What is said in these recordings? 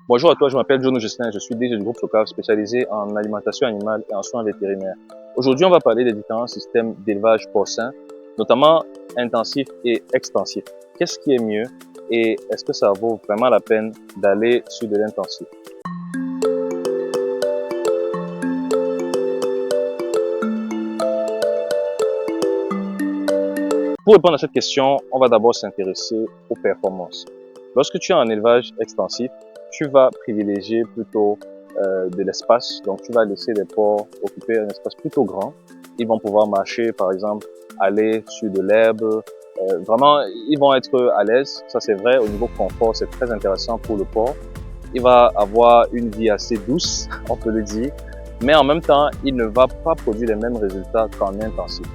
Bonjour à toi, je m'appelle John Justin, je suis DG du groupe SOCAV spécialisé en alimentation animale et en soins vétérinaires. Aujourd'hui, on va parler des différents systèmes d'élevage porcin, notamment intensif et extensif. Qu'est-ce qui est mieux et est-ce que ça vaut vraiment la peine d'aller sur de l'intensif? Pour répondre à cette question, on va d'abord s'intéresser aux performances. Lorsque tu as un élevage extensif, tu vas privilégier plutôt de l'espace. Donc, tu vas laisser les porcs occuper un espace plutôt grand. Ils vont pouvoir marcher, par exemple, aller sur de l'herbe. Vraiment, ils vont être à l'aise. Ça, c'est vrai. Au niveau confort, c'est très intéressant pour le porc. Il va avoir une vie assez douce, on peut le dire. Mais en même temps, il ne va pas produire les mêmes résultats qu'en intensif.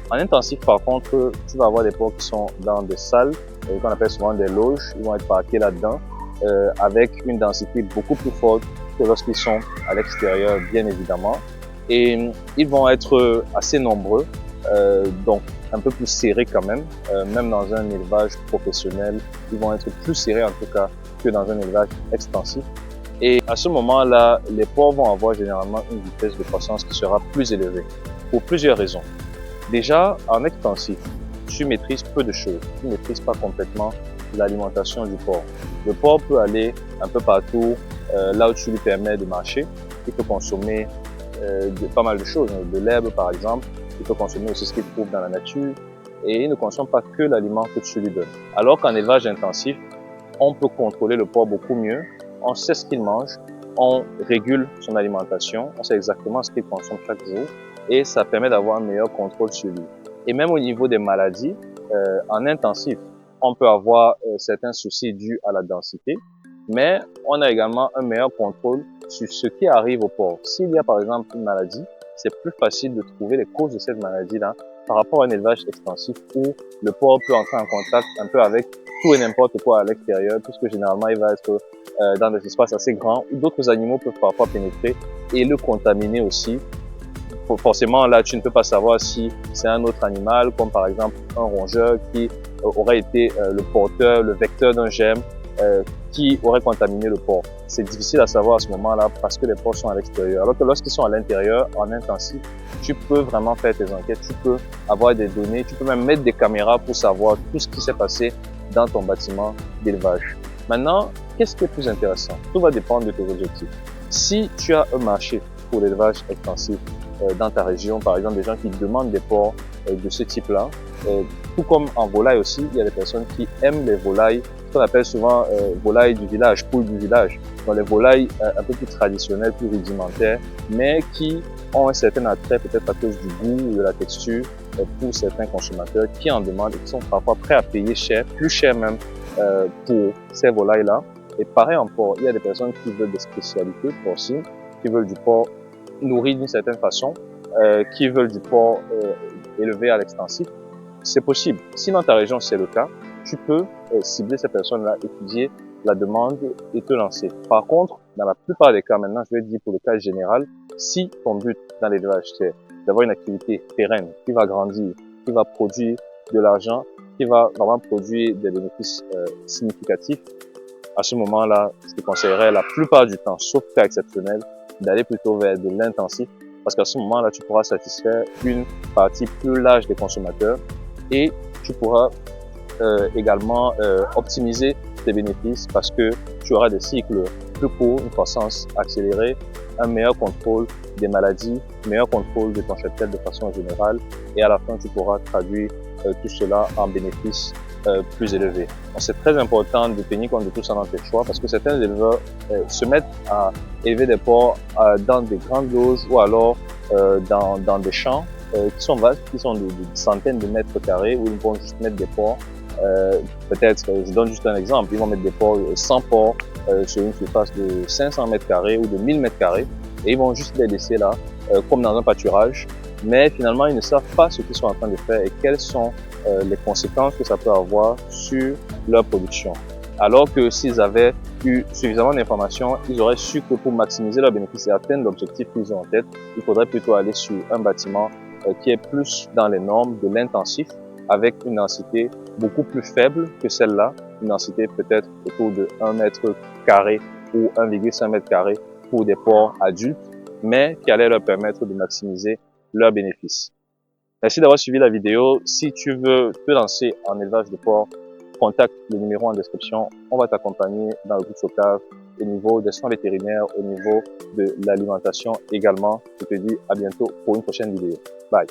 En intensif, par contre, tu vas avoir des porcs qui sont dans des salles, qu'on appelle souvent des loges. Ils vont être parqués là-dedans, avec une densité beaucoup plus forte que lorsqu'ils sont à l'extérieur, bien évidemment. Et ils vont être assez nombreux, donc un peu plus serrés quand même. Même dans un élevage professionnel, ils vont être plus serrés en tout cas que dans un élevage extensif. Et à ce moment-là, les porcs vont avoir généralement une vitesse de croissance qui sera plus élevée, pour plusieurs raisons. Déjà, en extensif, tu maîtrises peu de choses. Tu ne maîtrises pas complètement l'alimentation du porc. Le porc peut aller un peu partout, là où tu lui permets de marcher. Il peut consommer pas mal de choses, de l'herbe par exemple. Il peut consommer aussi ce qu'il trouve dans la nature. Et il ne consomme pas que l'aliment que tu lui donnes. Alors qu'en élevage intensif, on peut contrôler le porc beaucoup mieux. On sait ce qu'il mange, on régule son alimentation, on sait exactement ce qu'il consomme chaque jour et ça permet d'avoir un meilleur contrôle sur lui. Et même au niveau des maladies, en intensif, on peut avoir certains soucis dus à la densité, mais on a également un meilleur contrôle sur ce qui arrive au porc. S'il y a par exemple une maladie, c'est plus facile de trouver les causes de cette maladie-là par rapport à un élevage extensif où le porc peut entrer en contact un peu avec tout et n'importe quoi à l'extérieur, puisque généralement il va être dans des espaces assez grands où d'autres animaux peuvent parfois pénétrer et le contaminer aussi. Forcément, là, tu ne peux pas savoir si c'est un autre animal, comme par exemple un rongeur qui aurait été le porteur, le vecteur d'un germe qui aurait contaminé le porc. C'est difficile à savoir à ce moment-là parce que les porcs sont à l'extérieur. Alors que lorsqu'ils sont à l'intérieur, en intensif, tu peux vraiment faire tes enquêtes, tu peux avoir des données, tu peux même mettre des caméras pour savoir tout ce qui s'est passé dans ton bâtiment d'élevage. Maintenant, qu'est-ce qui est plus intéressant? Tout va dépendre de tes objectifs. Si tu as un marché pour l'élevage extensif dans ta région, par exemple des gens qui demandent des porcs de ce type-là, tout comme en volaille aussi, il y a des personnes qui aiment les volailles, ce qu'on appelle souvent volailles du village, poules du village, donc les volailles un peu plus traditionnelles, plus rudimentaires, mais qui ont un certain attrait peut-être à cause du goût ou de la texture pour certains consommateurs qui en demandent et qui sont parfois prêts à payer cher, plus cher même pour ces volailles-là. Et pareil en porc, il y a des personnes qui veulent des spécialités porcines, qui veulent du porc nourri d'une certaine façon, qui veulent du porc élevé à l'extensif. C'est possible. Si dans ta région c'est le cas, tu peux cibler ces personnes-là, étudier la demande et te lancer. Par contre, dans la plupart des cas, maintenant je vais dire pour le cas général, si ton but dans l'élevage c'est d'avoir une activité pérenne, qui va grandir, qui va produire de l'argent, qui va vraiment produire des bénéfices significatifs, à ce moment-là, je te conseillerais la plupart du temps, sauf cas exceptionnel, d'aller plutôt vers de l'intensif parce qu'à ce moment-là, tu pourras satisfaire une partie plus large des consommateurs et tu pourras également optimiser tes bénéfices parce que tu auras des cycles plus courts, une croissance accélérée, un meilleur contrôle des maladies, meilleur contrôle de ton cheptel de façon générale et à la fin, tu pourras traduire tout cela en bénéfices plus élevés. C'est très important de tenir compte de tout ça dans tes choix parce que certains éleveurs se mettent à élever des porcs dans des grandes loges ou alors dans des champs qui sont vastes, qui sont de centaines de mètres carrés où ils vont juste mettre des porcs. Peut-être, je donne juste un exemple, ils vont mettre des porcs, 100 porcs sur une surface de 500 mètres carrés ou de 1000 mètres carrés et ils vont juste les laisser là comme dans un pâturage. Mais finalement, ils ne savent pas ce qu'ils sont en train de faire et quelles sont les conséquences que ça peut avoir sur leur production. Alors que s'ils avaient eu suffisamment d'informations, ils auraient su que pour maximiser leurs bénéfices et atteindre l'objectif qu'ils ont en tête, il faudrait plutôt aller sur un bâtiment qui est plus dans les normes de l'intensif, avec une densité beaucoup plus faible que celle-là, une densité peut-être autour de 1 mètre carré ou 1,5 mètre carré pour des porcs adultes, mais qui allait leur permettre de maximiser leurs bénéfices. Merci d'avoir suivi la vidéo. Si tu veux te lancer en élevage de porcs, contacte le numéro en description. On va t'accompagner dans le groupe Socave au niveau des soins vétérinaires, au niveau de l'alimentation également. Je te dis à bientôt pour une prochaine vidéo. Bye.